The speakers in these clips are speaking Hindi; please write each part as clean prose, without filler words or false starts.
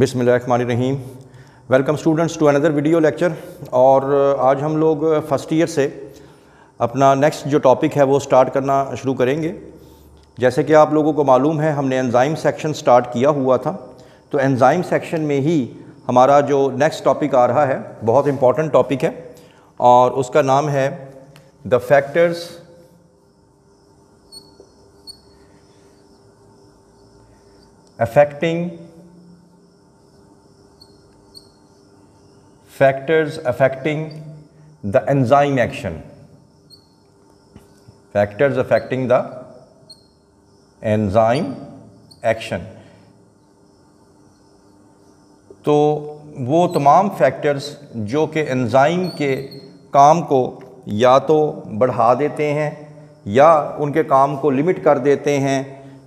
बिस्मिल्लाहिर्रहमानिर्रहीम। Welcome students to another video lecture. और आज हम लोग फ़र्स्ट ईयर से अपना नेक्स्ट जो टॉपिक है वो स्टार्ट करना शुरू करेंगे। जैसे कि आप लोगों को मालूम है, हमने एंजाइम सेक्शन स्टार्ट किया हुआ था, तो एंजाइम सेक्शन में ही हमारा जो नेक्स्ट टॉपिक आ रहा है बहुत इम्पॉर्टेंट टॉपिक है और उसका नाम है the factors affecting the enzyme action. Factors affecting the enzyme action. तो वो तमाम फैक्टर्स जो कि एंजाइम के काम को या तो बढ़ा देते हैं या उनके काम को लिमिट कर देते हैं,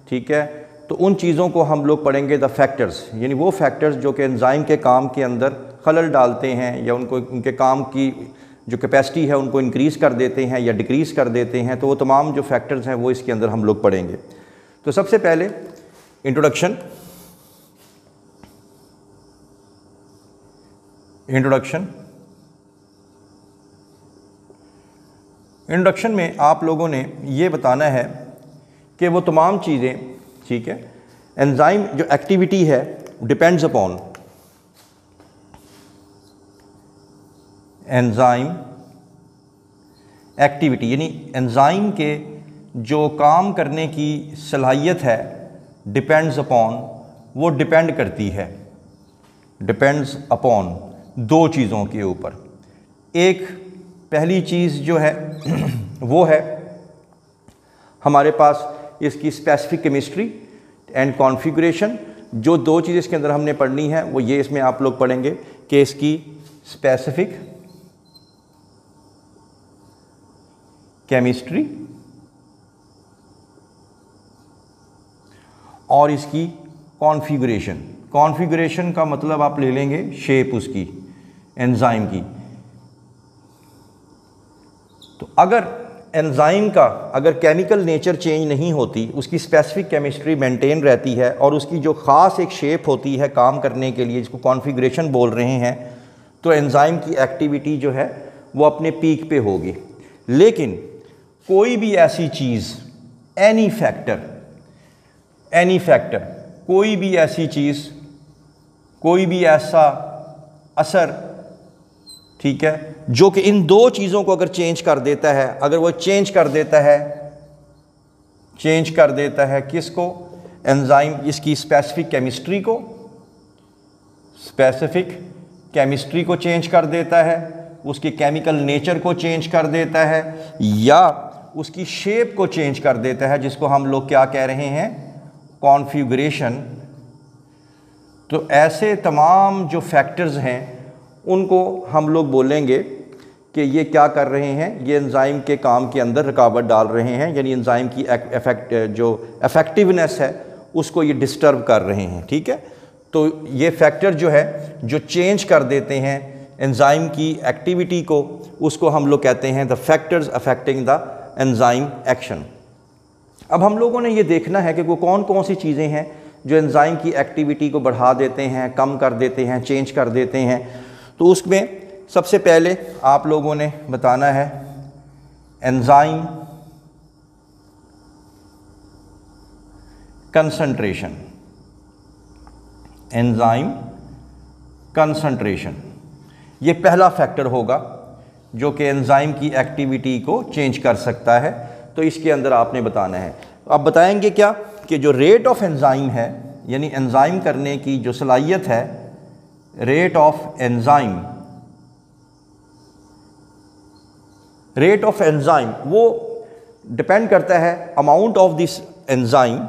ठीक है। तो उन चीज़ों को हम लोग पढ़ेंगे द फैक्टर्स, यानी वो फैक्टर्स जो कि एंजाइम के काम के अंदर खलल डालते हैं या उनको उनके काम की जो कैपेसिटी है उनको इंक्रीज़ कर देते हैं या डिक्रीज़ कर देते हैं। तो वो तमाम जो फैक्टर्स हैं वो इसके अंदर हम लोग पढ़ेंगे। तो सबसे पहले इंट्रोडक्शन में आप लोगों ने ये बताना है कि वो तमाम चीज़ें, ठीक है, एंजाइम जो एक्टिविटी है डिपेंड्स अपॉन एंजाइम एक्टिविटी, यानी एंजाइम के जो काम करने की सलाहियत है डिपेंड्स अपॉन, वो डिपेंड करती है, डिपेंड्स अपॉन दो चीज़ों के ऊपर। एक पहली चीज़ जो है वो है हमारे पास इसकी स्पेसिफिक केमिस्ट्री एंड कॉन्फ़िगरेशन। जो दो चीज़ इसके अंदर हमने पढ़नी है वो ये इसमें आप लोग पढ़ेंगे कि इसकी स्पेसिफिक केमिस्ट्री और इसकी कॉन्फ़िगरेशन। कॉन्फ़िगरेशन का मतलब आप ले लेंगे शेप उसकी एंजाइम की। तो अगर एंजाइम का अगर केमिकल नेचर चेंज नहीं होती, उसकी स्पेसिफिक केमिस्ट्री मेंटेन रहती है और उसकी जो ख़ास एक शेप होती है काम करने के लिए, जिसको कॉन्फ़िगरेशन बोल रहे हैं, तो एंजाइम की एक्टिविटी जो है वो अपने पीक पे होगी। लेकिन कोई भी ऐसी चीज़, एनी फैक्टर, कोई भी ऐसी चीज़, कोई भी ऐसा असर, ठीक है, जो कि इन दो चीज़ों को अगर चेंज कर देता है, अगर वो चेंज कर देता है किसको? एंजाइम, इसकी स्पेसिफिक केमिस्ट्री को चेंज कर देता है, उसकी केमिकल नेचर को चेंज कर देता है या उसकी शेप को चेंज कर देता है, जिसको हम लोग क्या कह रहे हैं? कॉन्फ़िगरेशन। तो ऐसे तमाम जो फैक्टर्स हैं उनको हम लोग बोलेंगे कि ये क्या कर रहे हैं, ये एंजाइम के काम के अंदर रुकावट डाल रहे हैं, यानी एंजाइम की जो इफ़ेक्टिवनेस है उसको ये डिस्टर्ब कर रहे हैं, ठीक है। तो ये फैक्टर जो है जो चेंज कर देते हैं एंजाइम की एक्टिविटी को, उसको हम लोग कहते हैं the factors affecting the enzyme action. अब हम लोगों ने ये देखना है कि वो कौन कौन सी चीज़ें हैं जो एंजाइम की एक्टिविटी को बढ़ा देते हैं, कम कर देते हैं, चेंज कर देते हैं। तो उसमें सबसे पहले आप लोगों ने बताना है एंजाइम कंसंट्रेशन। ये पहला फैक्टर होगा जो कि एंजाइम की एक्टिविटी को चेंज कर सकता है। तो इसके अंदर आपने बताना है, आप बताएंगे क्या कि जो रेट ऑफ एंजाइम है, यानी एंजाइम करने की जो सलाहियत है, रेट ऑफ एंजाइम वो डिपेंड करता है amount of this enzyme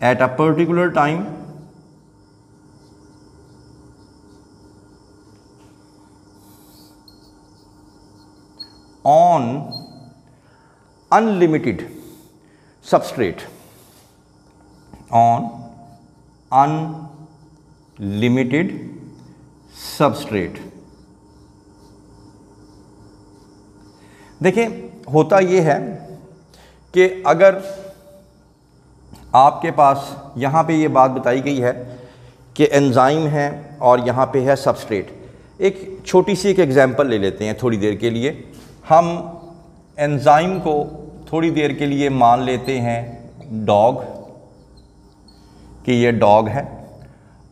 at a particular time on unlimited substrate, देखिए होता ये है कि अगर आपके पास यहाँ पे ये बात बताई गई है कि एंजाइम है और यहाँ पे है सबस्ट्रेट। एक छोटी सी एक एग्जांपल ले लेते हैं थोड़ी देर के लिए। हम एंजाइम को थोड़ी देर के लिए मान लेते हैं डॉग, कि ये डॉग है,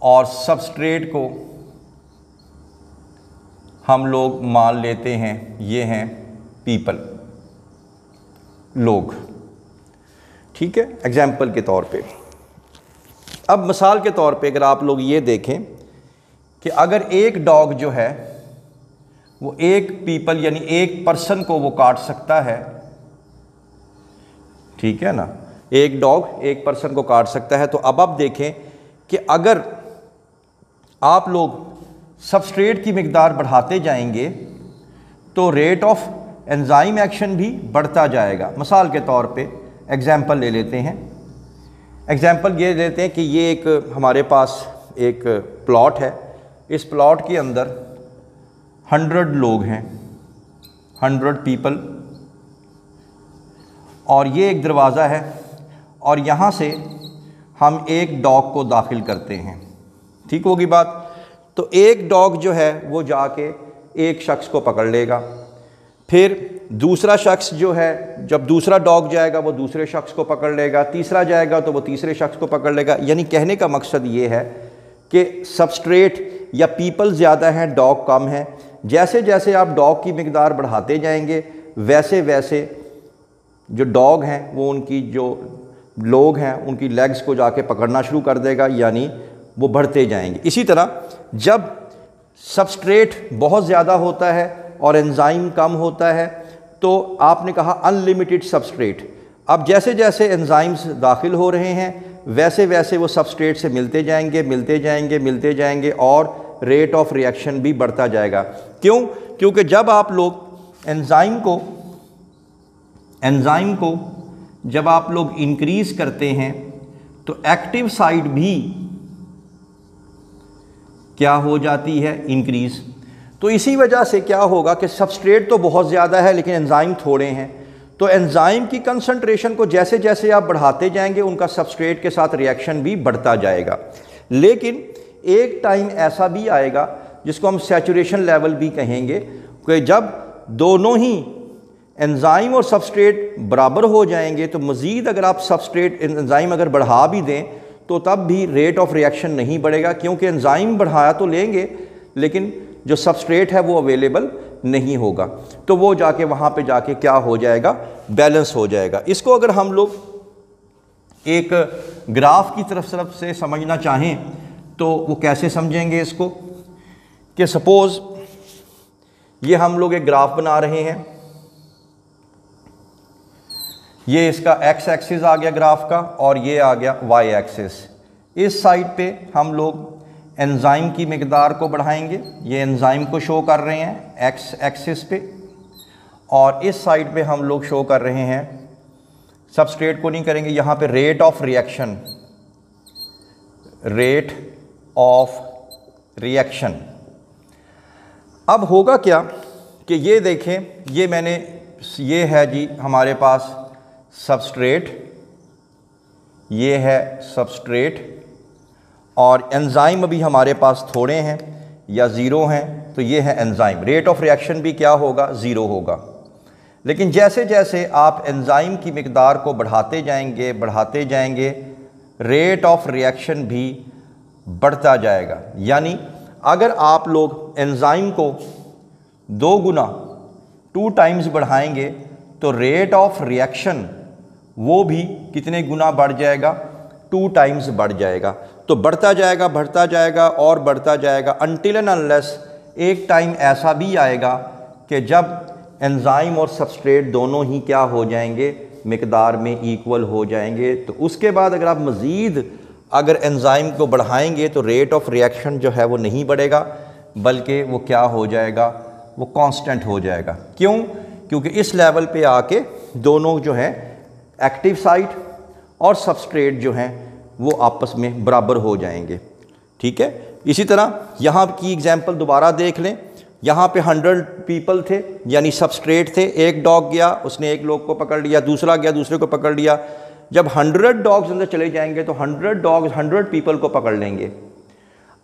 और सबस्ट्रेट को हम लोग मान लेते हैं ये हैं पीपल, लोग। ठीक है, एग्जाम्पल के तौर पे। अब मिसाल के तौर पे अगर आप लोग ये देखें कि अगर एक डॉग जो है वो एक पीपल यानी एक पर्सन को वो काट सकता है, ठीक है ना, एक डॉग एक पर्सन को काट सकता है, तो अब आप देखें कि अगर आप लोग सबस्ट्रेट की मिकदार बढ़ाते जाएंगे तो रेट ऑफ एंजाइम एक्शन भी बढ़ता जाएगा। मिसाल के तौर पे एग्जाम्पल ले लेते हैं। एग्जाम्पल ये लेते हैं कि ये एक हमारे पास एक प्लॉट है। इस प्लॉट के अंदर 100 लोग हैं, 100 पीपल, और ये एक दरवाज़ा है और यहाँ से हम एक डॉग को दाखिल करते हैं। ठीक होगी बात। तो एक डॉग जो है वो जाके एक शख्स को पकड़ लेगा, फिर दूसरा शख्स जो है, जब दूसरा डॉग जाएगा वो दूसरे शख्स को पकड़ लेगा, तीसरा जाएगा तो वो तीसरे शख्स को पकड़ लेगा। यानी कहने का मकसद ये है कि सबस्ट्रेट या पीपल ज़्यादा हैं, डॉग कम है। जैसे जैसे आप डॉग की मिकदार बढ़ाते जाएंगे वैसे वैसे जो डॉग हैं वो उनकी जो लोग हैं उनकी लेग्स को जाके पकड़ना शुरू कर देगा, यानी वो बढ़ते जाएंगे। इसी तरह जब सबस्ट्रेट बहुत ज़्यादा होता है और एंजाइम कम होता है तो आपने कहा अनलिमिटेड सबस्ट्रेट। अब जैसे जैसे एंजाइम्स दाखिल हो रहे हैं वैसे वैसे वो सबस्ट्रेट से मिलते जाएंगे, मिलते जाएंगे, मिलते जाएंगे, और रेट ऑफ रिएक्शन भी बढ़ता जाएगा। क्यों? क्योंकि जब आप लोग एंजाइम को जब आप लोग इंक्रीज़ करते हैं तो एक्टिव साइट भी क्या हो जाती है, इंक्रीज़। तो इसी वजह से क्या होगा कि सबस्ट्रेट तो बहुत ज़्यादा है लेकिन एंजाइम थोड़े हैं, तो एंजाइम की कंसंट्रेशन को जैसे जैसे आप बढ़ाते जाएंगे उनका सबस्ट्रेट के साथ रिएक्शन भी बढ़ता जाएगा। लेकिन एक टाइम ऐसा भी आएगा जिसको हम सैचुरेशन लेवल भी कहेंगे कि जब दोनों ही एंजाइम और सबस्ट्रेट बराबर हो जाएंगे तो मज़ीद अगर आप सबस्ट्रेट एंजाइम अगर बढ़ा भी दें तो तब भी रेट ऑफ रिएक्शन नहीं बढ़ेगा, क्योंकि एंजाइम बढ़ाया तो लेंगे लेकिन जो सबस्ट्रेट है वो अवेलेबल नहीं होगा। तो वो जाके वहाँ पे जाके क्या हो जाएगा, बैलेंस हो जाएगा। इसको अगर हम लोग एक ग्राफ की तरफ से समझना चाहें तो वो कैसे समझेंगे इसको, कि सपोज़ ये हम लोग एक ग्राफ बना रहे हैं, ये इसका एक्स एक्सिस आ गया ग्राफ का और ये आ गया वाई एक्सिस। इस साइड पे हम लोग एंजाइम की मिकदार को बढ़ाएंगे, ये एंजाइम को शो कर रहे हैं एक्स एक्सिस पे, और इस साइड पे हम लोग शो कर रहे हैं, सबस्ट्रेट को नहीं करेंगे, यहाँ पे rate of reaction, rate of reaction. अब होगा क्या कि ये देखें, ये है जी हमारे पास सबस्ट्रेट, ये है सबस्ट्रेट, और एंजाइम अभी हमारे पास थोड़े हैं या ज़ीरो हैं, तो ये है एंजाइम। रेट ऑफ रिएक्शन भी क्या होगा, ज़ीरो होगा। लेकिन जैसे जैसे आप एंजाइम की मिकदार को बढ़ाते जाएंगे रेट ऑफ रिएक्शन भी बढ़ता जाएगा। यानी अगर आप लोग एंजाइम को 2 गुना 2 टाइम्स बढ़ाएंगे तो रेट ऑफ रिएक्शन वो भी कितने गुना बढ़ जाएगा, 2 टाइम्स बढ़ जाएगा। तो बढ़ता जाएगा और बढ़ता जाएगा अनटिल एंड अनलेस एक टाइम ऐसा भी आएगा कि जब एंजाइम और सबस्ट्रेट दोनों ही क्या हो जाएंगे, मिकदार में इक्वल हो जाएंगे। तो उसके बाद अगर आप मज़ीद अगर एंजाइम को बढ़ाएंगे तो रेट ऑफ रिएक्शन जो है वो नहीं बढ़ेगा, बल्कि वो क्या हो जाएगा, वो कांस्टेंट हो जाएगा। क्यों? क्योंकि इस लेवल पे आके दोनों जो है एक्टिव साइट और सबस्ट्रेट जो हैं वो आपस में बराबर हो जाएंगे। ठीक है। इसी तरह यहाँ की एग्जांपल दोबारा देख लें यहाँ पे 100 पीपल थे, यानी सबस्ट्रेट थे। एक डॉग गया, उसने एक लोग को पकड़ लिया, दूसरा गया, दूसरे को पकड़ लिया। जब 100 डॉग्स अंदर चले जाएंगे तो 100 डॉग्स 100 पीपल को पकड़ लेंगे।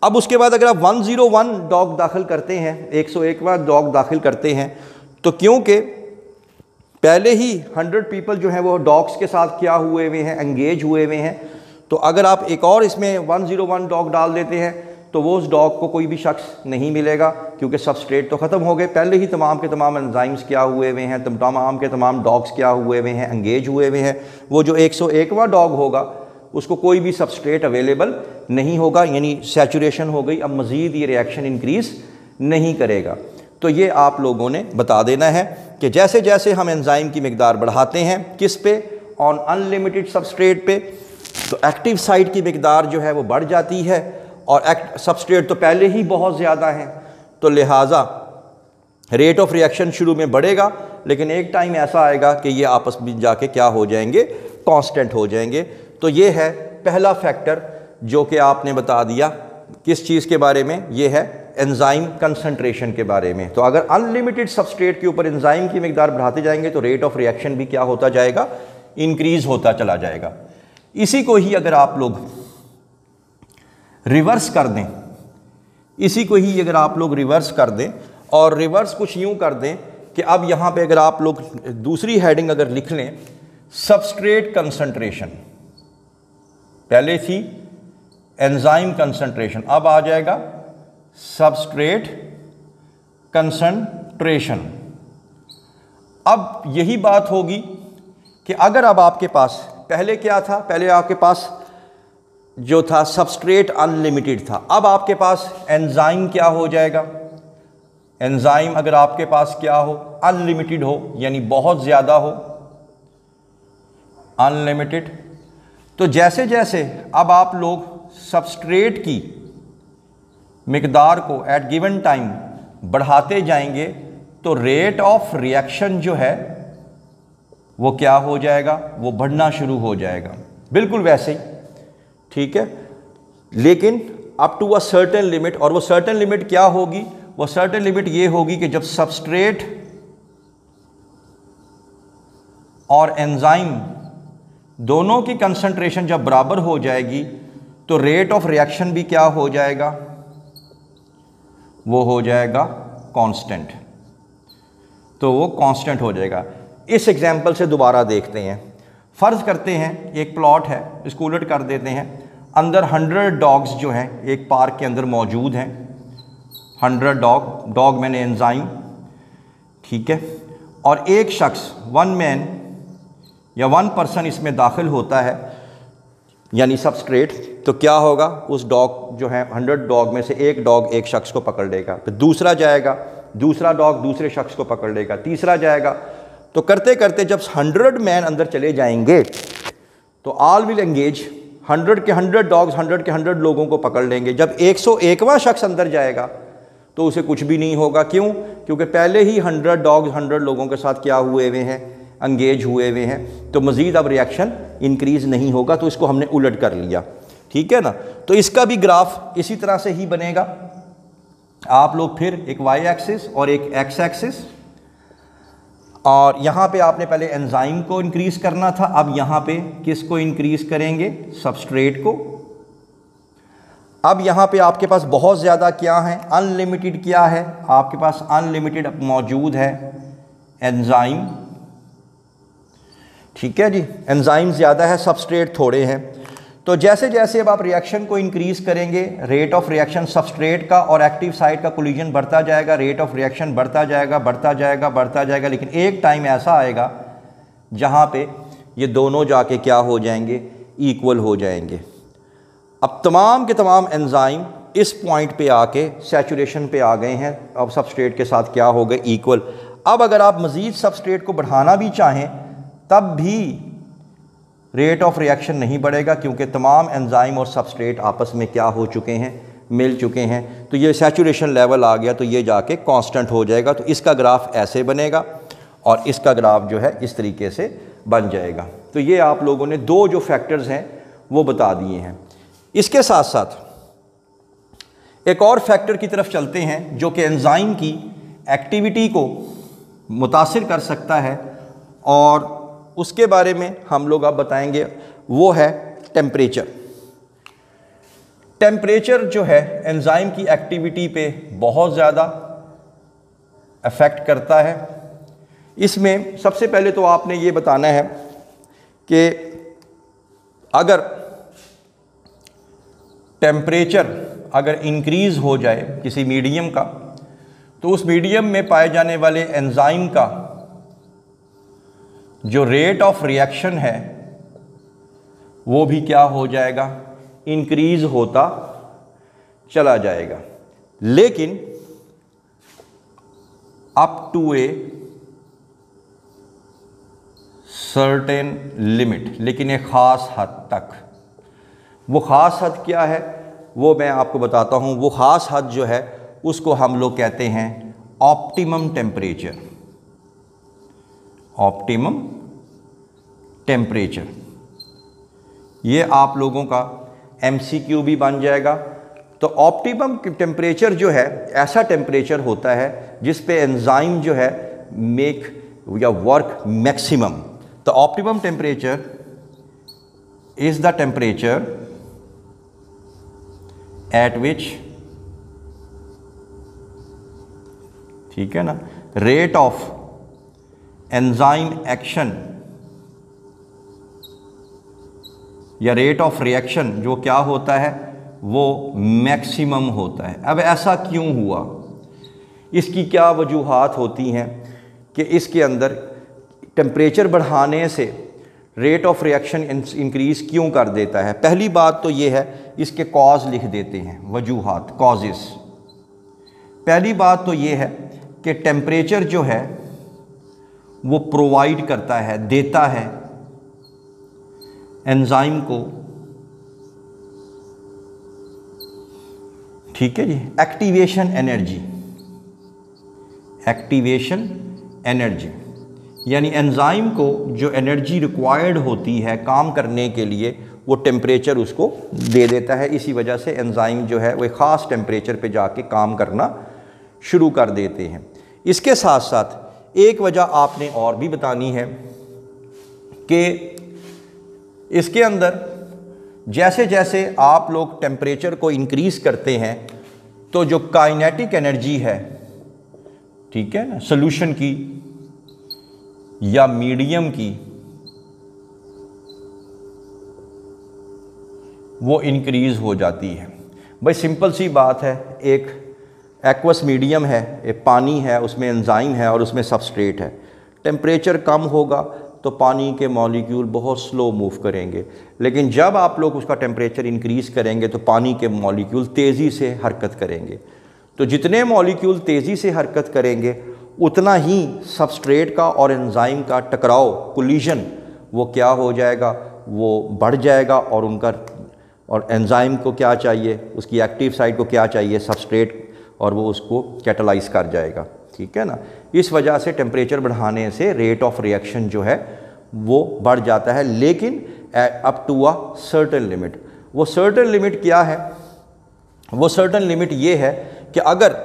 अब उसके बाद अगर आप 101 डॉग दाखिल करते हैं, 101वां डॉग दाखिल करते हैं, तो क्योंकि पहले ही 100 पीपल जो हैं वो डॉग्स के साथ क्या हुए हुए हैं, एंगेज हुए हुए हैं, तो अगर आप एक और इसमें 101 डॉग डाल देते हैं तो वो उस डॉग को कोई भी शख्स नहीं मिलेगा, क्योंकि सबस्ट्रेट तो ख़त्म हो गए। पहले ही तमाम के तमाम एंजाइम्स क्या हुए हुए हैं, तमाम के तमाम डॉग्स क्या हुए हुए हैं, एंगेज हुए हुए हैं। वो जो 101वां डॉग होगा उसको कोई भी सबस्ट्रेट अवेलेबल नहीं होगा, यानी सैचुरेशन हो गई। अब मज़ीद ये रिएक्शन इंक्रीज़ नहीं करेगा। तो ये आप लोगों ने बता देना है कि जैसे जैसे हम एंजाइम की मिकदार बढ़ाते हैं, किस पे, ऑन अनलिमिटेड सबस्ट्रेट पे, तो एक्टिव साइट की मिकदार जो है वो बढ़ जाती है, और सबस्ट्रेट तो पहले ही बहुत ज़्यादा है, तो लिहाजा रेट ऑफ रिएक्शन शुरू में बढ़ेगा, लेकिन एक टाइम ऐसा आएगा कि ये आपस में जाके क्या हो जाएंगे, कांस्टेंट हो जाएंगे। तो ये है पहला फैक्टर जो कि आपने बता दिया। किस चीज़ के बारे में? ये है एंजाइम कंसंट्रेशन के बारे में। तो अगर अनलिमिटेड सबस्ट्रेट के ऊपर एंजाइम की मिकदार बढ़ाते जाएंगे तो रेट ऑफ रिएक्शन भी क्या होता जाएगा, इंक्रीज़ होता चला जाएगा। इसी को ही अगर आप लोग रिवर्स कर दें, इसी को ही अगर आप लोग रिवर्स कर दें, और रिवर्स कुछ यूं कर दें कि अब यहाँ पे अगर आप लोग दूसरी हेडिंग अगर लिख लें, सबस्ट्रेट कंसंट्रेशन, पहले थी एंजाइम कंसंट्रेशन, अब आ जाएगा सबस्ट्रेट कंसंट्रेशन। अब यही बात होगी कि अगर अब आपके पास पहले क्या था, पहले आपके पास जो था सबस्ट्रेट अनलिमिटेड था, अब आपके पास एंजाइम क्या हो जाएगा, एंजाइम अगर आपके पास क्या हो, अनलिमिटेड हो, यानी बहुत ज़्यादा हो, अनलिमिटेड। तो जैसे जैसे अब आप लोग सबस्ट्रेट की मिकदार को एट गिवन टाइम बढ़ाते जाएंगे तो रेट ऑफ रिएक्शन जो है वो क्या हो जाएगा, वो बढ़ना शुरू हो जाएगा, बिल्कुल वैसे ही, ठीक है। लेकिन up to a certain limit, और वो सर्टेन लिमिट क्या होगी, वो सर्टेन लिमिट ये होगी कि जब सबस्ट्रेट और एंजाइम दोनों की कंसंट्रेशन जब बराबर हो जाएगी तो रेट ऑफ रिएक्शन भी क्या हो जाएगा, वो हो जाएगा कांस्टेंट। तो वो कांस्टेंट हो जाएगा। इस एग्जाम्पल से दोबारा देखते हैं। फ़र्ज़ करते हैं एक प्लॉट है, इसको उलट कर देते हैं। अंदर 100 डॉग्स जो हैं एक पार्क के अंदर मौजूद हैं, 100 डॉग मैंने एंजाइम, ठीक है। और एक शख्स, वन मैन या वन पर्सन इसमें दाखिल होता है, यानी सबस्ट्रेट, तो क्या होगा, उस डॉग जो है 100 डॉग में से एक डॉग एक शख्स को पकड़ लेगा, फिर दूसरा जाएगा, दूसरा डॉग दूसरे शख्स को पकड़ लेगा, तीसरा जाएगा। तो करते करते जब 100 मैन अंदर चले जाएंगे तो ऑल विल एंगेज, 100 के 100 डॉग्स 100 के 100 लोगों को पकड़ लेंगे। जब 101वां शख्स अंदर जाएगा तो उसे कुछ भी नहीं होगा। क्यों? क्योंकि पहले ही 100 डॉग्स 100 लोगों के साथ क्या हुए हुए हैं, एंगेज हुए हुए हैं, तो मज़ीद अब रिएक्शन इंक्रीज़ नहीं होगा। तो इसको हमने उलट कर लिया, ठीक है ना। तो इसका भी ग्राफ इसी तरह से ही बनेगा। आप लोग फिर एक वाई एक्सिस और एक एक्स एक्सिस, और यहाँ पे आपने पहले एंजाइम को इंक्रीज़ करना था, अब यहाँ पे किसको इंक्रीज़ करेंगे, सबस्ट्रेट को। अब यहाँ पे आपके पास बहुत ज़्यादा क्या है, अनलिमिटेड क्या है, आपके पास अनलिमिटेड मौजूद है एंजाइम, ठीक है जी। एंजाइम ज़्यादा है, सबस्ट्रेट थोड़े हैं। तो जैसे जैसे अब आप रिएक्शन को इंक्रीज़ करेंगे, रेट ऑफ रिएक्शन सबस्ट्रेट का और एक्टिव साइट का कोलिजन बढ़ता जाएगा, रेट ऑफ रिएक्शन बढ़ता जाएगा, बढ़ता जाएगा, बढ़ता जाएगा। लेकिन एक टाइम ऐसा आएगा जहाँ पे ये दोनों जाके क्या हो जाएंगे, इक्वल हो जाएंगे। अब तमाम के तमाम एंजाइम इस पॉइंट पे आके सैचुरेशन पे आ गए हैं, अब सबस्ट्रेट के साथ क्या हो गए, इक्वल। अब अगर आप मज़ीद सबस्ट्रेट को बढ़ाना भी चाहें तब भी रेट ऑफ रिएक्शन नहीं बढ़ेगा, क्योंकि तमाम एंजाइम और सबस्ट्रेट आपस में क्या हो चुके हैं, मिल चुके हैं। तो ये सैचुरेशन लेवल आ गया तो ये जाके कांस्टेंट हो जाएगा। तो इसका ग्राफ ऐसे बनेगा और इसका ग्राफ जो है इस तरीके से बन जाएगा। तो ये आप लोगों ने दो जो फैक्टर्स हैं वो बता दिए हैं। इसके साथ साथ एक और फैक्टर की तरफ चलते हैं जो कि एंजाइम की एक्टिविटी को मुतासिर कर सकता है और उसके बारे में हम लोग अब बताएंगे, वो है टेम्परेचर। टेम्परेचर जो है एंजाइम की एक्टिविटी पे बहुत ज़्यादा अफेक्ट करता है। इसमें सबसे पहले तो आपने ये बताना है कि अगर टेम्परेचर अगर इंक्रीज़ हो जाए किसी मीडियम का, तो उस मीडियम में पाए जाने वाले एंजाइम का जो रेट ऑफ रिएक्शन है वो भी क्या हो जाएगा, इंक्रीज़ होता चला जाएगा, लेकिन up to a certain limit, लेकिन एक ख़ास हद तक। वो ख़ास हद क्या है वो मैं आपको बताता हूँ। वो ख़ास हद जो है उसको हम लोग कहते हैं ऑप्टिमम टेम्परेचर। ऑप्टिमम टेम्परेचर ये आप लोगों का MCQ भी बन जाएगा। तो ऑप्टिमम टेम्परेचर जो है ऐसा टेम्परेचर होता है जिस पे एंजाइम जो है मेक या वर्क मैक्सिमम। तो optimum temperature is the temperature at विच, ठीक है ना, रेट ऑफ एंजाइम एक्शन या रेट ऑफ रिएक्शन जो क्या होता है वो मैक्सिमम होता है। अब ऐसा क्यों हुआ, इसकी क्या वजूहात होती हैं कि इसके अंदर टेम्परेचर बढ़ाने से रेट ऑफ रिएक्शन इंक्रीज़ क्यों कर देता है। पहली बात तो ये है, इसके कॉज लिख देते हैं, वजूहात, कॉजेस। पहली बात तो ये है कि टेम्परेचर जो है वो प्रोवाइड करता है, देता है एंजाइम को, ठीक है जी, एक्टिवेशन एनर्जी। एक्टिवेशन एनर्जी यानी एंजाइम को जो एनर्जी रिक्वायर्ड होती है काम करने के लिए वो टेम्परेचर उसको दे देता है। इसी वजह से एंजाइम जो है वो एक ख़ास टेम्परेचर पे जाके काम करना शुरू कर देते हैं। इसके साथ साथ एक वजह आपने और भी बतानी है कि इसके अंदर जैसे जैसे आप लोग टेम्परेचर को इंक्रीज़ करते हैं तो जो काइनेटिक एनर्जी है, ठीक है ना, सॉल्यूशन की या मीडियम की, वो इंक्रीज़ हो जाती है। भाई सिंपल सी बात है, एक एक्वस मीडियम है, एक पानी है, उसमें एंजाइम है और उसमें सबस्ट्रेट है। टेम्परेचर कम होगा तो पानी के मॉलिक्यूल बहुत स्लो मूव करेंगे, लेकिन जब आप लोग उसका टेम्परेचर इंक्रीज़ करेंगे तो पानी के मॉलिक्यूल तेज़ी से हरकत करेंगे। तो जितने मॉलिक्यूल तेज़ी से हरकत करेंगे उतना ही सबस्ट्रेट का और एंजाइम का टकराव, कोलिजन, वो क्या हो जाएगा, वो बढ़ जाएगा। और उनका और एंजाइम को क्या चाहिए, उसकी एक्टिव साइट को क्या चाहिए, सबस्ट्रेट, और वो उसको कैटालाइज कर जाएगा, ठीक है ना। इस वजह से टेम्परेचर बढ़ाने से रेट ऑफ रिएक्शन जो है वो बढ़ जाता है, लेकिन up to a certain limit. वो सर्टेन लिमिट क्या है, वो सर्टेन लिमिट ये है कि अगर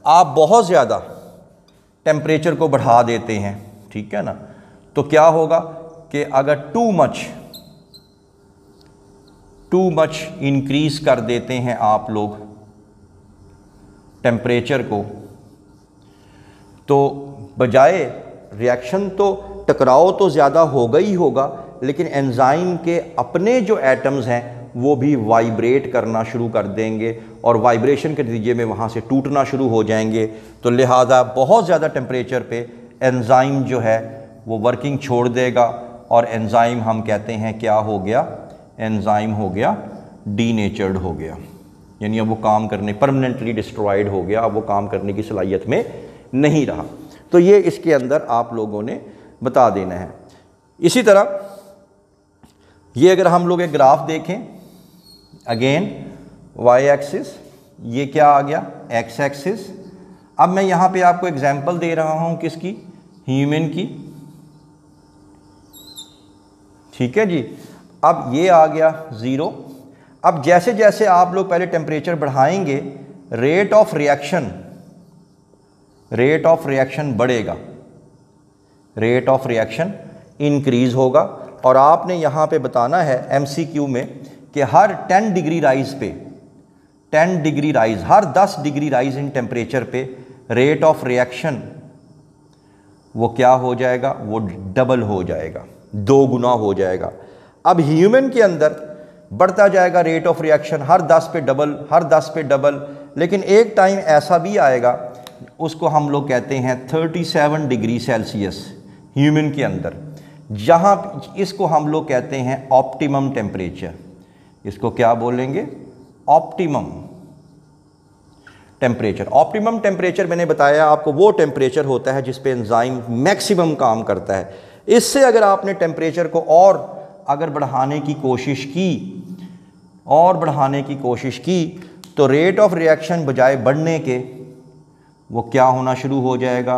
आप बहुत ज़्यादा टेम्परेचर को बढ़ा देते हैं, ठीक है ना, तो क्या होगा कि अगर टू मच इंक्रीज़ कर देते हैं आप लोग टेम्परेचर को, तो बजाय रिएक्शन तो टकराव तो ज़्यादा होगा ही होगा, लेकिन एंजाइम के अपने जो एटम्स हैं वो भी वाइब्रेट करना शुरू कर देंगे और वाइब्रेशन के नतीजे में वहाँ से टूटना शुरू हो जाएंगे। तो लिहाजा बहुत ज़्यादा टेम्परेचर पे एंजाइम जो है वो वर्किंग छोड़ देगा और एंजाइम हम कहते हैं क्या हो गया, एंजाइम हो गया डीनेचर्ड हो गया, यानी अब वो काम करने, परमानेंटली डिस्ट्रॉयड हो गया, अब वो काम करने की सलाहियत में नहीं रहा। तो ये इसके अंदर आप लोगों ने बता देना है। इसी तरह ये अगर हम लोग एक ग्राफ देखें, अगेन वाई एक्सिस, ये क्या आ गया, एक्स एक्सिस। अब मैं यहाँ पे आपको एग्जांपल दे रहा हूँ किसकी, ह्यूमन की, ठीक है जी। अब ये आ गया 0। अब जैसे जैसे आप लोग पहले टेम्परेचर बढ़ाएंगे रेट ऑफ रिएक्शन बढ़ेगा, रेट ऑफ रिएक्शन इंक्रीज होगा। और आपने यहाँ पे बताना है एमसीक्यू में कि हर 10 डिग्री राइज पे, 10 degree rise, her 10 degree rise in temperature पे रेट ऑफ रिएक्शन वो क्या हो जाएगा, वो डबल हो जाएगा, 2 गुना हो जाएगा। अब ह्यूमन के अंदर बढ़ता जाएगा रेट ऑफ रिएक्शन, हर 10 पे डबल, हर 10 पे डबल। लेकिन एक टाइम ऐसा भी आएगा, उसको हम लोग कहते हैं 37 डिग्री सेल्सियस ह्यूमन के अंदर, जहाँ इसको हम लोग कहते हैं ऑप्टिमम टेम्परेचर। इसको क्या बोलेंगे, ऑप्टिमम टेम्परेचर। ऑप्टिमम टेम्परेचर मैंने बताया आपको वो टेम्परेचर होता है जिस पे एंजाइम मैक्सिमम काम करता है। इससे अगर आपने टेम्परेचर को और अगर बढ़ाने की कोशिश की तो रेट ऑफ रिएक्शन बजाय बढ़ने के वो क्या होना शुरू हो जाएगा,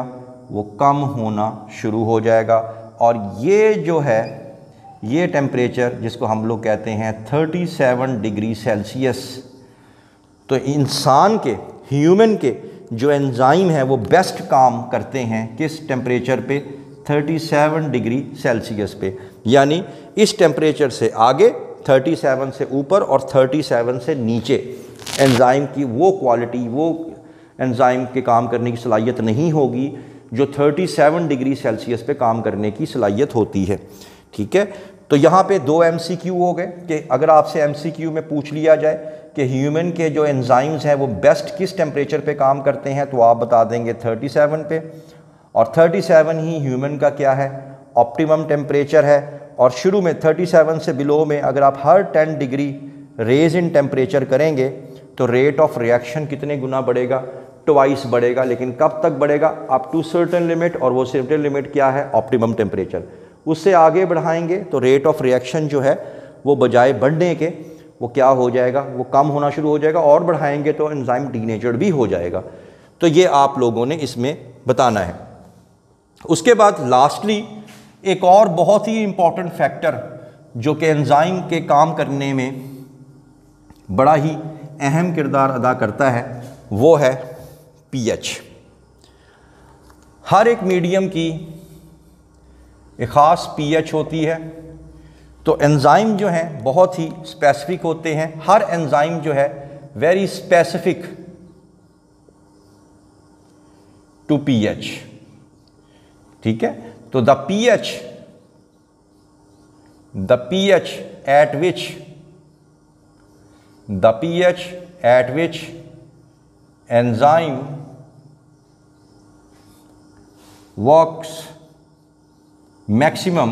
वो कम होना शुरू हो जाएगा। और ये जो है, ये टेम्परेचर जिसको हम लोग कहते हैं 37 डिग्री सेल्सियस, तो इंसान के, ह्यूमन के जो एंजाइम है वो बेस्ट काम करते हैं किस टेम्परेचर पे, 37 डिग्री सेल्सियस पे। यानी इस टेम्परेचर से आगे, 37 से ऊपर और 37 से नीचे एंजाइम की वो क्वालिटी, वो एंजाइम के काम करने की सलाहियत नहीं होगी जो 37 डिग्री सेल्सियस पे काम करने की सलाहियत होती है। ठीक है, तो यहाँ पे 2 MCQ हो गए कि अगर आपसे MCQ में पूछ लिया जाए कि ह्यूमन के जो एंजाइम्स हैं वो बेस्ट किस टेम्परेचर पे काम करते हैं, तो आप बता देंगे 37 पे। और 37 ही ह्यूमन का क्या है, ऑप्टिमम टेम्परेचर है। और शुरू में 37 से बिलो में अगर आप हर 10 डिग्री रेज इन टेम्परेचर करेंगे तो रेट ऑफ रिएक्शन कितने गुना बढ़ेगा, ट्वाइस बढ़ेगा। लेकिन कब तक बढ़ेगा, अप टू सर्टेन लिमिट, और वो सर्टेन लिमिट क्या है, ऑप्टिमम टेम्परेचर। उससे आगे बढ़ाएंगे तो रेट ऑफ रिएक्शन जो है वो बजाय बढ़ने के वो क्या हो जाएगा, वो कम होना शुरू हो जाएगा। और बढ़ाएंगे तो एंजाइम डीनेचर्ड भी हो जाएगा। तो ये आप लोगों ने इसमें बताना है। उसके बाद लास्टली एक और बहुत ही इम्पॉर्टेंट फैक्टर जो कि एंजाइम के काम करने में बड़ा ही अहम किरदार अदा करता है वो है pH। हर एक मीडियम की एक ख़ास pH होती है। तो एंजाइम जो हैं बहुत ही स्पेसिफिक होते हैं। हर एंजाइम जो है वेरी स्पेसिफिक टू pH। ठीक है, तो the pH at which enzyme works maximum,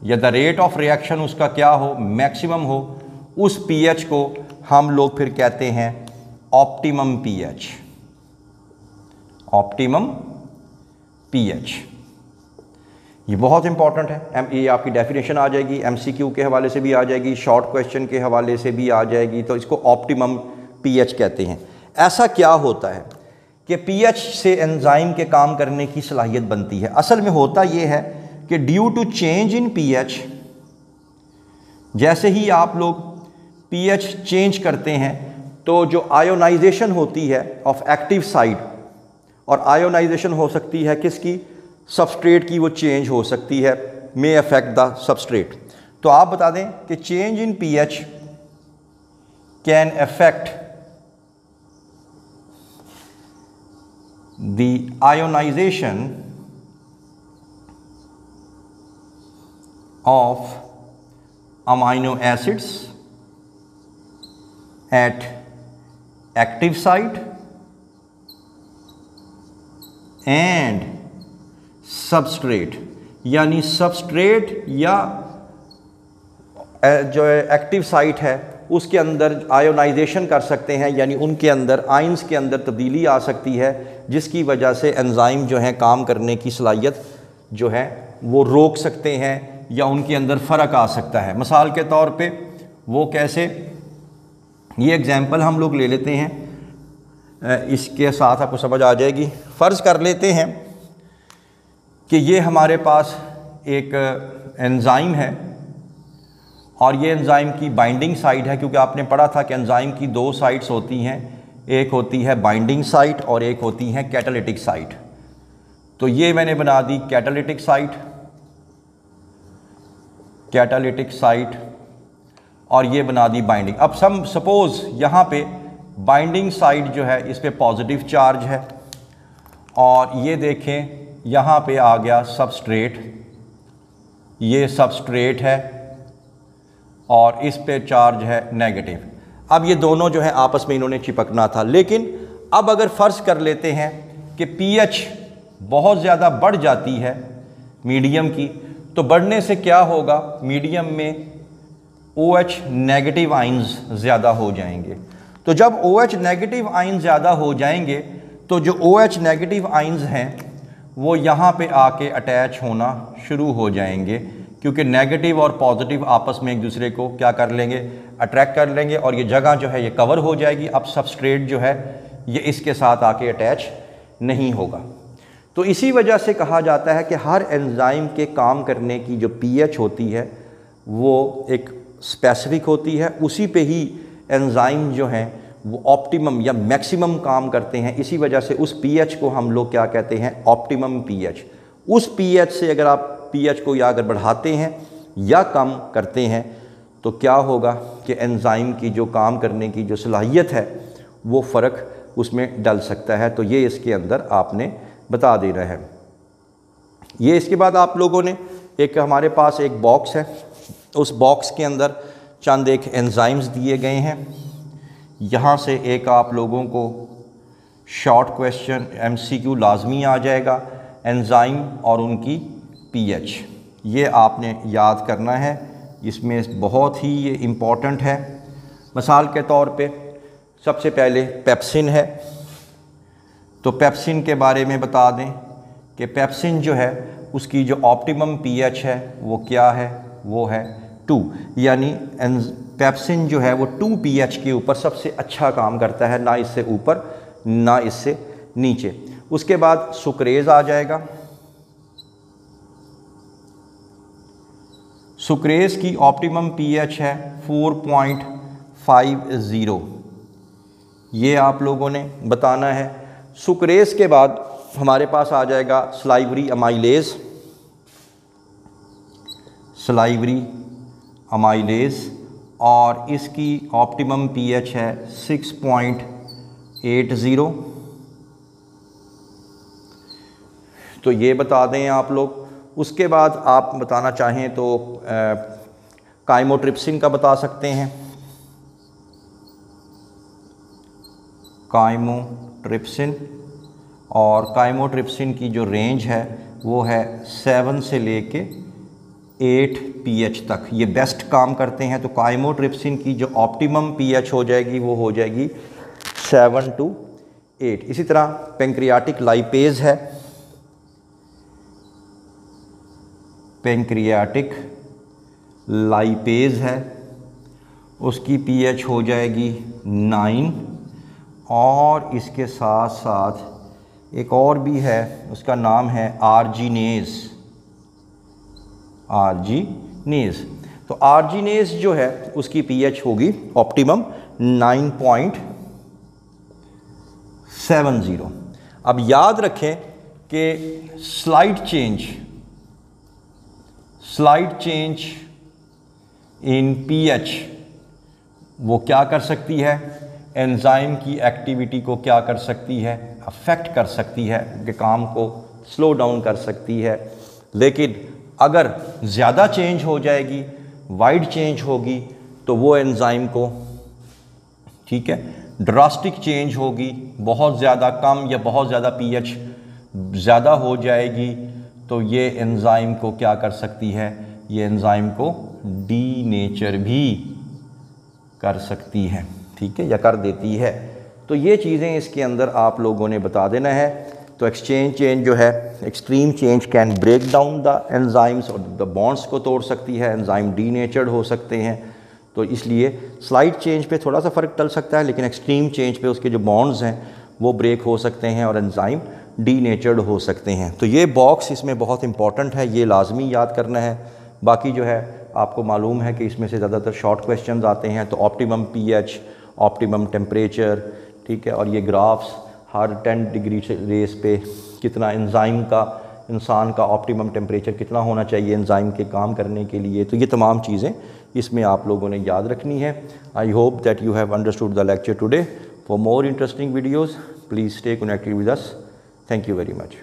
या द रेट ऑफ रिएक्शन उसका क्या हो, मैक्सिमम हो, उस pH को हम लोग फिर कहते हैं ऑप्टिमम pH। ऑप्टिमम pH ये बहुत इंपॉर्टेंट है। ये आपकी डेफिनेशन आ जाएगी, MCQ के हवाले से भी आ जाएगी, शॉर्ट क्वेश्चन के हवाले से भी आ जाएगी। तो इसको ऑप्टिमम pH कहते हैं। ऐसा क्या होता है कि pH से एंजाइम के काम करने की सलाहियत बनती है। असल में होता ये है कि due to change in pH, जैसे ही आप लोग pH चेंज करते हैं तो जो आयोनाइजेशन होती है ऑफ एक्टिव साइड, और आयोनाइजेशन हो सकती है किसकी, सबस्ट्रेट की, वो चेंज हो सकती है, मे अफेक्ट द सबस्ट्रेट। तो आप बता दें कि change in pH can affect the ionisation of amino acids at active site and substrate, यानी सबस्ट्रेट या जो एक्टिव साइट है उसके अंदर आयोनाइजेशन कर सकते हैं, यानी उनके अंदर आयंस के अंदर तब्दीली आ सकती है, जिसकी वजह से एंजाइम जो है काम करने की सलाहियत जो है वो रोक सकते हैं या उनके अंदर फ़र्क आ सकता है। मिसाल के तौर पे वो कैसे, ये एग्जांपल हम लोग ले लेते हैं, इसके साथ आपको समझ आ जाएगी। फ़र्ज़ कर लेते हैं कि ये हमारे पास एक एंजाइम है और ये एंजाइम की बाइंडिंग साइट है, क्योंकि आपने पढ़ा था कि एंजाइम की 2 साइट्स होती हैं, एक होती है बाइंडिंग साइट और एक होती है कैटालिटिक साइट। तो ये मैंने बना दी कैटालिटिक साइट और ये बना दी बाइंडिंग। अब सपोज यहाँ पे बाइंडिंग साइट जो है इस पे पॉजिटिव चार्ज है और ये देखें यहाँ पे आ गया सबस्ट्रेट, ये सबस्ट्रेट है और इस पे चार्ज है नेगेटिव। अब ये दोनों जो है आपस में इन्होंने चिपकना था, लेकिन अब अगर फ़र्ज़ कर लेते हैं कि pH बहुत ज़्यादा बढ़ जाती है मीडियम की, तो बढ़ने से क्या होगा, मीडियम में OH नेगेटिव आइंस ज़्यादा हो जाएंगे। तो जब OH नेगेटिव आइंस ज़्यादा हो जाएंगे तो जो OH नेगेटिव आइंस हैं वो यहाँ पे आके अटैच होना शुरू हो जाएंगे, क्योंकि नेगेटिव और पॉजिटिव आपस में एक दूसरे को क्या कर लेंगे, अट्रैक्ट कर लेंगे और ये जगह जो है ये कवर हो जाएगी। अब सबस्ट्रेट जो है ये इसके साथ आके अटैच नहीं होगा। तो इसी वजह से कहा जाता है कि हर एंजाइम के काम करने की जो pH होती है वो एक स्पेसिफिक होती है, उसी पे ही एंजाइम जो हैं वो ऑप्टिमम या मैक्सिमम काम करते हैं। इसी वजह से उस pH को हम लोग क्या कहते हैं, ऑप्टिमम pH। उस pH से अगर आप pH को या अगर बढ़ाते हैं या कम करते हैं तो क्या होगा कि एंजाइम की जो काम करने की जो सलाहियत है वो फ़र्क उसमें डल सकता है। तो ये इसके अंदर आपने बता देना है। ये इसके बाद आप लोगों ने एक हमारे पास एक बॉक्स है, उस बॉक्स के अंदर चंद एक एंजाइम्स दिए गए हैं। यहाँ से एक आप लोगों को शॉर्ट क्वेश्चन MCQ लाजमी आ जाएगा, एंजाइम और उनकी pH, ये आपने याद करना है। इसमें बहुत ही ये इम्पॉर्टेंट है। मिसाल के तौर पे सबसे पहले पेप्सिन है, तो पेप्सिन के बारे में बता दें कि पेप्सिन जो है उसकी जो ऑप्टिमम pH है वो क्या है, वो है 2, यानी पेप्सिन जो है वो 2 pH के ऊपर सबसे अच्छा काम करता है, ना इससे ऊपर ना इससे नीचे। उसके बाद सुक्रेज आ जाएगा। सुक्रेज की ऑप्टिमम pH है 4.50, ये आप लोगों ने बताना है। सुक्रेज के बाद हमारे पास आ जाएगा सलाइवरी अमाइलेज और इसकी ऑप्टिमम pH है 6.80। तो ये बता दें आप लोग। उसके बाद आप बताना चाहें तो काइमोट्रिप्सिन का बता सकते हैं। काइमोट्रिप्सिन, और काइमोट्रिप्सिन की जो रेंज है वो है 7 से लेके 8 pH तक, ये बेस्ट काम करते हैं। तो काइमोट्रिप्सिन की जो ऑप्टिमम pH हो जाएगी वो हो जाएगी 7 to 8। इसी तरह पेंक्रियाटिक लाइपेज है, पेंक्रियाटिक लाइपेज है, उसकी pH हो जाएगी 9। और इसके साथ साथ एक और भी है, उसका नाम है आर्जिनेज। तो आर्जिनेज जो है उसकी pH होगी ऑप्टिमम 9.70। अब याद रखें कि स्लाइड चेंज इन pH वो क्या कर सकती है, एंजाइम की एक्टिविटी को क्या कर सकती है, अफेक्ट कर सकती है, कि काम को स्लो डाउन कर सकती है। लेकिन अगर ज़्यादा चेंज हो जाएगी, वाइड चेंज होगी, तो वो एंजाइम को, ठीक है, ड्रास्टिक चेंज होगी, बहुत ज़्यादा कम या बहुत ज़्यादा pH ज़्यादा हो जाएगी, तो ये एंजाइम को क्या कर सकती है, ये एंजाइम को डीनेचर भी कर सकती है, ठीक है, या कर देती है। तो ये चीज़ें इसके अंदर आप लोगों ने बता देना है। तो एक्सचेंज चेंज जो है, extreme change can break down the enzymes और द बॉन्ड्स को तोड़ सकती है, एंजाइम डीनेचर्ड हो सकते हैं। तो इसलिए स्लाइड चेंज पे थोड़ा सा फ़र्क डल सकता है, लेकिन एक्सट्रीम चेंज पे उसके जो बॉन्ड्स हैं वो ब्रेक हो सकते हैं और एंजाइम डीनेचर्ड हो सकते हैं। तो ये बॉक्स इसमें बहुत इंपॉर्टेंट है, ये लाजमी याद करना है। बाकी जो है आपको मालूम है कि इसमें से ज़्यादातर शॉर्ट क्वेश्चंस आते हैं। तो ऑप्टिमम pH, ऑप्टिमम टेम्परेचर, ठीक है। और ये ग्राफ्स हर 10 डिग्री रेस पे कितना एंजाइम का, इंसान का ऑप्टिमम टेम्परेचर कितना होना चाहिए एंजाइम के काम करने के लिए, तो ये तमाम चीज़ें इसमें आप लोगों ने याद रखनी है। I hope that you have understood the lecture today. For more interesting videos please stay connected with us. Thank you very much.